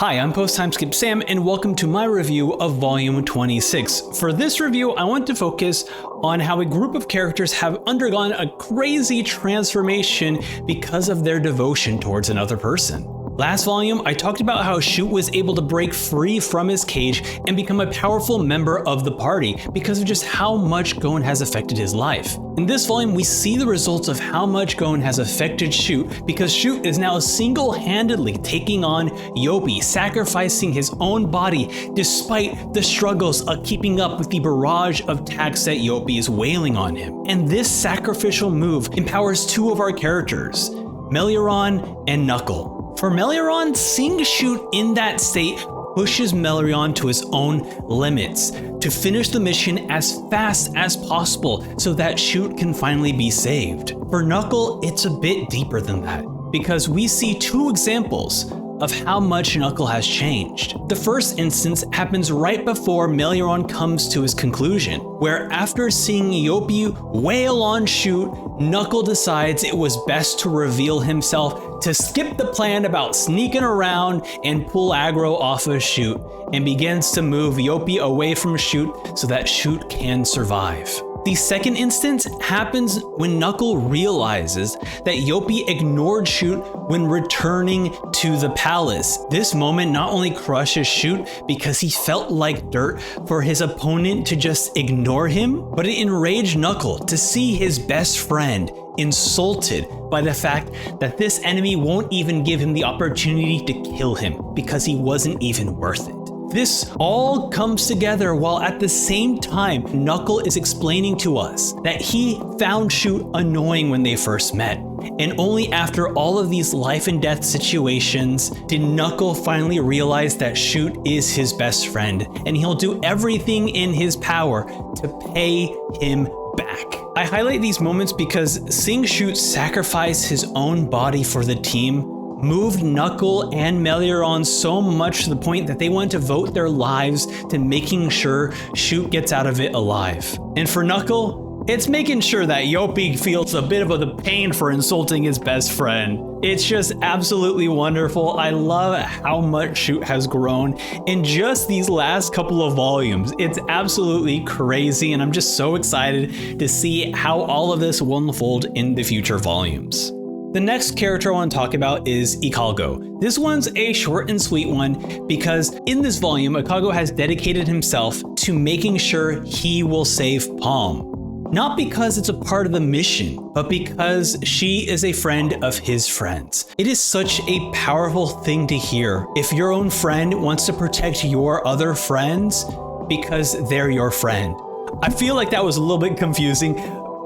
Hi, I'm Post Time Skip Sam, and welcome to my review of Volume 26. For this review, I want to focus on how a group of characters have undergone a crazy transformation because of their devotion towards another person. Last volume, I talked about how Shoot was able to break free from his cage and become a powerful member of the party because of just how much Gon has affected his life. In this volume, we see the results of how much Gon has affected Shoot because Shoot is now single-handedly taking on Youpi, sacrificing his own body despite the struggles of keeping up with the barrage of attacks that Youpi is wailing on him. And this sacrificial move empowers two of our characters, Melioron and Knuckle. For Melioron, seeing Shoot in that state pushes Melioron to his own limits to finish the mission as fast as possible so that Shoot can finally be saved. For Knuckle, it's a bit deeper than that, because we see two examples of how much Knuckle has changed. The first instance happens right before Melioron comes to his conclusion, where after seeing Youpi wail on Shoot, Knuckle decides it was best to reveal himself, to skip the plan about sneaking around and pull aggro off of Shoot, and begins to move Youpi away from Shoot so that Shoot can survive. The second instance happens when Knuckle realizes that Youpi ignored Shoot when returning to the palace. This moment not only crushes Shoot because he felt like dirt for his opponent to just ignore him, but it enraged Knuckle to see his best friend insulted by the fact that this enemy won't even give him the opportunity to kill him because he wasn't even worth it. This all comes together while at the same time Knuckle is explaining to us that he found Shoot annoying when they first met. And only after all of these life and death situations did Knuckle finally realize that Shoot is his best friend and he'll do everything in his power to pay him back. I highlight these moments because seeing Shoot sacrifice his own body for the team moved Knuckle and Melioron so much to the point that they want to devote their lives to making sure Shoot gets out of it alive. And for Knuckle, it's making sure that Youpi feels a bit of the pain for insulting his best friend. It's just absolutely wonderful. I love how much Shoot has grown in just these last couple of volumes. It's absolutely crazy, and I'm just so excited to see how all of this will unfold in the future volumes. The next character I want to talk about is Ikalgo. This one's a short and sweet one because in this volume, Ikalgo has dedicated himself to making sure he will save Palm. Not because it's a part of the mission, but because she is a friend of his friends. It is such a powerful thing to hear if your own friend wants to protect your other friends because they're your friend. I feel like that was a little bit confusing,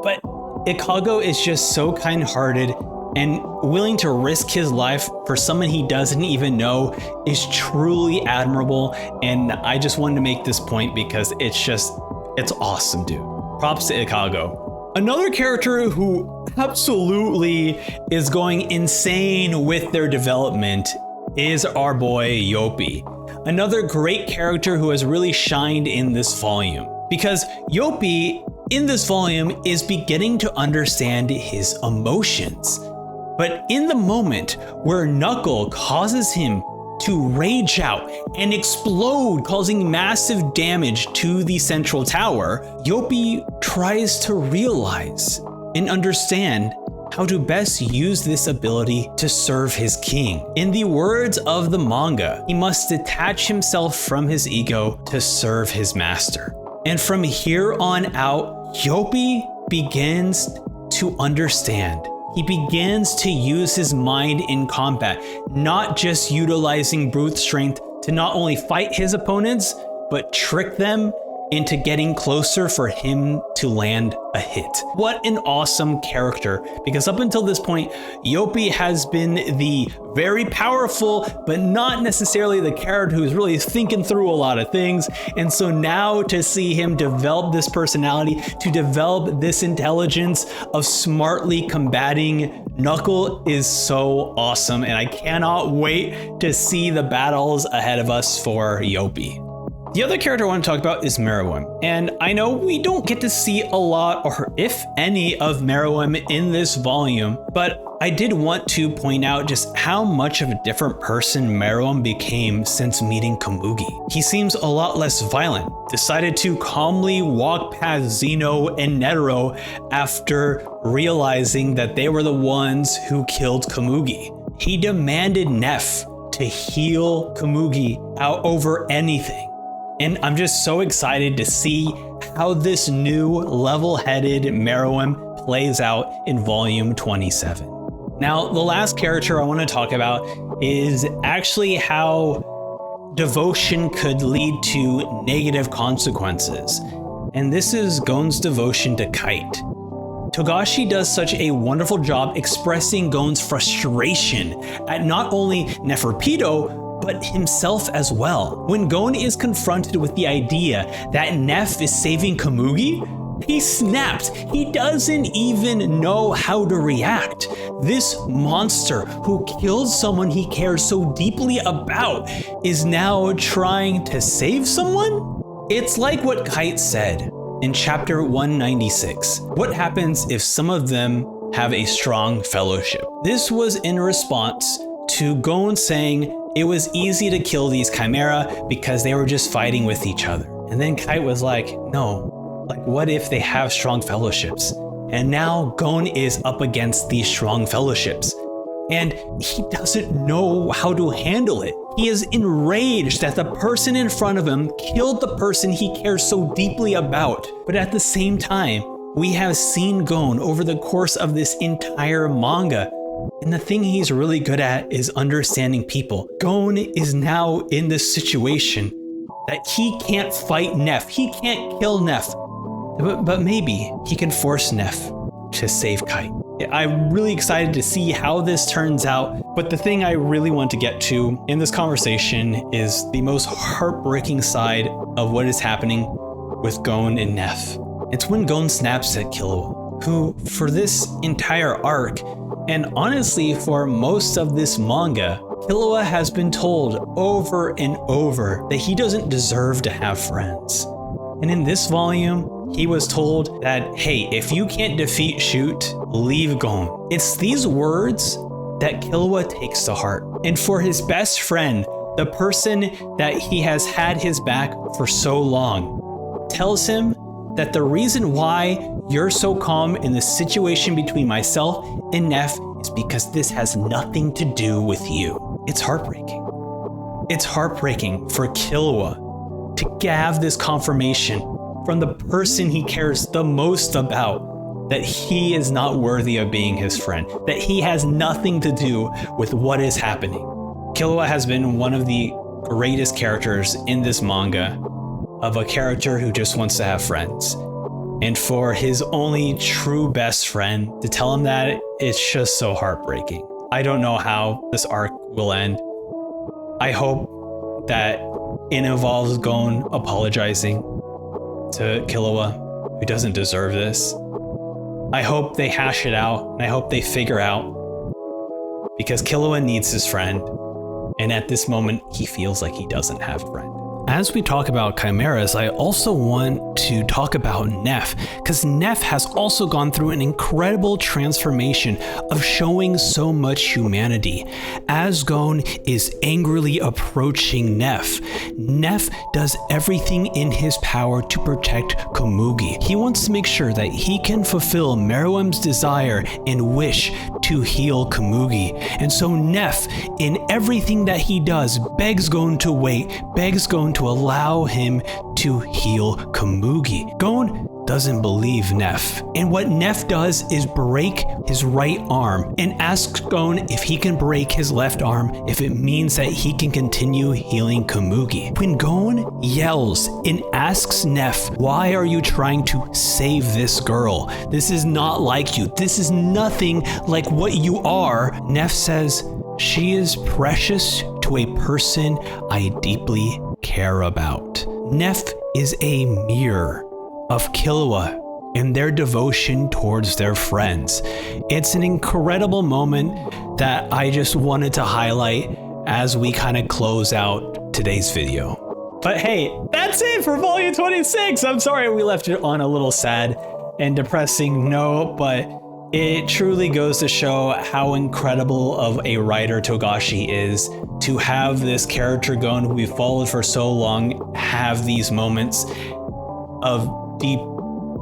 but Ikalgo is just so kind-hearted and willing to risk his life for someone he doesn't even know is truly admirable. And I just wanted to make this point because it's awesome, dude. Props to Ikalgo. Another character who absolutely is going insane with their development is our boy Youpi. Another great character who has really shined in this volume, because Youpi in this volume is beginning to understand his emotions. But in the moment where Knuckle causes him to rage out and explode, causing massive damage to the central tower, Youpi tries to realize and understand how to best use this ability to serve his king. In the words of the manga, he must detach himself from his ego to serve his master. And from here on out, Youpi begins to understand. He begins to use his mind in combat, not just utilizing brute strength to not only fight his opponents, but trick them into getting closer for him to land a hit. What an awesome character, because up until this point, Youpi has been the very powerful, but not necessarily the character who's really thinking through a lot of things. And so now to see him develop this personality, to develop this intelligence of smartly combating Knuckle is so awesome. And I cannot wait to see the battles ahead of us for Youpi. The other character I want to talk about is Meruem. And I know we don't get to see a lot, or if any, of Meruem in this volume, but I did want to point out just how much of a different person Meruem became since meeting Komugi. He seems a lot less violent, decided to calmly walk past Zeno and Netero after realizing that they were the ones who killed Komugi. He demanded Neff to heal Komugi out over anything. And I'm just so excited to see how this new level-headed Meruem plays out in volume 27. Now, the last character I want to talk about is actually how devotion could lead to negative consequences. And this is Gon's devotion to Kite. Togashi does such a wonderful job expressing Gon's frustration at not only Neferpitou, but himself as well. When Gon is confronted with the idea that Neff is saving Komugi, he snaps. He doesn't even know how to react. This monster who killed someone he cares so deeply about is now trying to save someone? It's like what Kite said in chapter 196. What happens if some of them have a strong fellowship? This was in response to Gon saying it was easy to kill these Chimera because they were just fighting with each other. And then Kite was like, no, like what if they have strong fellowships? And now Gon is up against these strong fellowships. And he doesn't know how to handle it. He is enraged that the person in front of him killed the person he cares so deeply about. But at the same time, we have seen Gon over the course of this entire manga. And the thing he's really good at is understanding people. Gon is now in this situation that he can't fight Neff. He can't kill Neff. But maybe he can force Neff to save Kite. I'm really excited to see how this turns out. But the thing I really want to get to in this conversation is the most heartbreaking side of what is happening with Gon and Neff. It's when Gon snaps at Killua, who for this entire arc, and honestly for most of this manga, Killua has been told over and over that he doesn't deserve to have friends. And in this volume, he was told that, hey, if you can't defeat Shoot, leave Gon. It's these words that Killua takes to heart. And for his best friend, the person that he has had his back for so long, tells him that the reason why you're so calm in the situation between myself and Neff is because this has nothing to do with you. It's heartbreaking. It's heartbreaking for Killua to have this confirmation from the person he cares the most about that he is not worthy of being his friend, that he has nothing to do with what is happening. Killua has been one of the greatest characters in this manga, of a character who just wants to have friends. And for his only true best friend to tell him that, it's just so heartbreaking. I don't know how this arc will end. I hope that it involves Gon apologizing to Killua, who doesn't deserve this. I hope they hash it out, and I hope they figure out, because Killua needs his friend, and at this moment, he feels like he doesn't have a friend. As we talk about chimeras, I also want to talk about Neff, because Neff has also gone through an incredible transformation of showing so much humanity. As Gon is angrily approaching Neff, Neff does everything in his power to protect Komugi. He wants to make sure that he can fulfill Meruem's desire and wish to heal Komugi. And so Neff, in everything that he does, begs Gon to wait, begs Gon to allow him to heal Komugi. Gon doesn't believe Neff. And what Neff does is break his right arm and asks Gon if he can break his left arm if it means that he can continue healing Komugi. When Gon yells and asks Neff, why are you trying to save this girl? This is not like you. This is nothing like what you are. Neff says, she is precious to a person I deeply care about. Neff is a mirror of Killua and their devotion towards their friends. It's an incredible moment that I just wanted to highlight as we kind of close out today's video. But hey, that's it for volume 26. I'm sorry we left it on a little sad and depressing note, but it truly goes to show how incredible of a writer Togashi is, to have this character Gon who we followed for so long have these moments of deep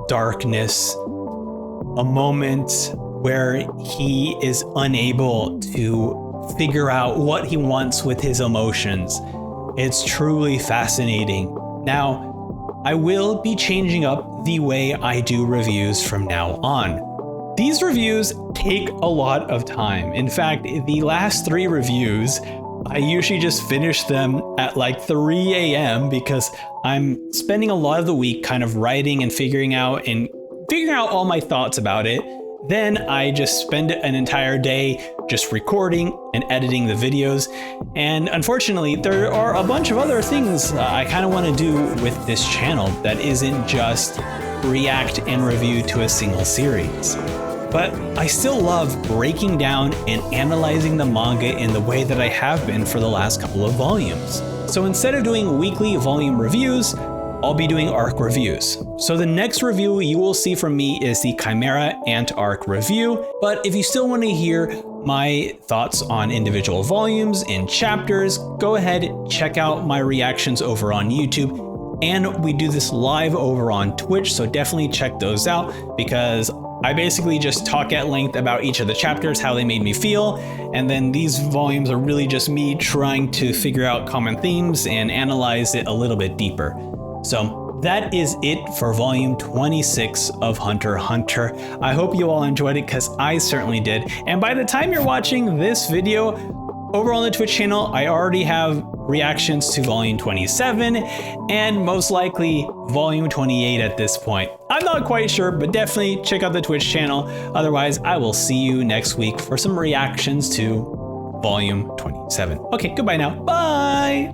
darkness, a moment where he is unable to figure out what he wants with his emotions. It's truly fascinating. Now, I will be changing up the way I do reviews from now on. These reviews take a lot of time. In fact, the last 3 reviews, I usually just finish them at like 3 a.m. because I'm spending a lot of the week kind of writing and figuring out all my thoughts about it. Then I just spend an entire day just recording and editing the videos. And unfortunately, there are a bunch of other things I kind of want to do with this channel that isn't just react and review to a single series. But I still love breaking down and analyzing the manga in the way that I have been for the last couple of volumes. So instead of doing weekly volume reviews, I'll be doing arc reviews. So the next review you will see from me is the Chimera Ant arc review. But if you still want to hear my thoughts on individual volumes and chapters, go ahead, check out my reactions over on YouTube. And we do this live over on Twitch, so definitely check those out, because I basically just talk at length about each of the chapters, how they made me feel, and then these volumes are really just me trying to figure out common themes and analyze it a little bit deeper. So that is it for volume 26 of Hunter x Hunter. I hope you all enjoyed it, because I certainly did. And by the time you're watching this video, over on the Twitch channel, I already have reactions to volume 27 and most likely volume 28 at this point. I'm not quite sure, but definitely check out the Twitch channel. Otherwise, I will see you next week for some reactions to volume 27. Okay, goodbye now. Bye!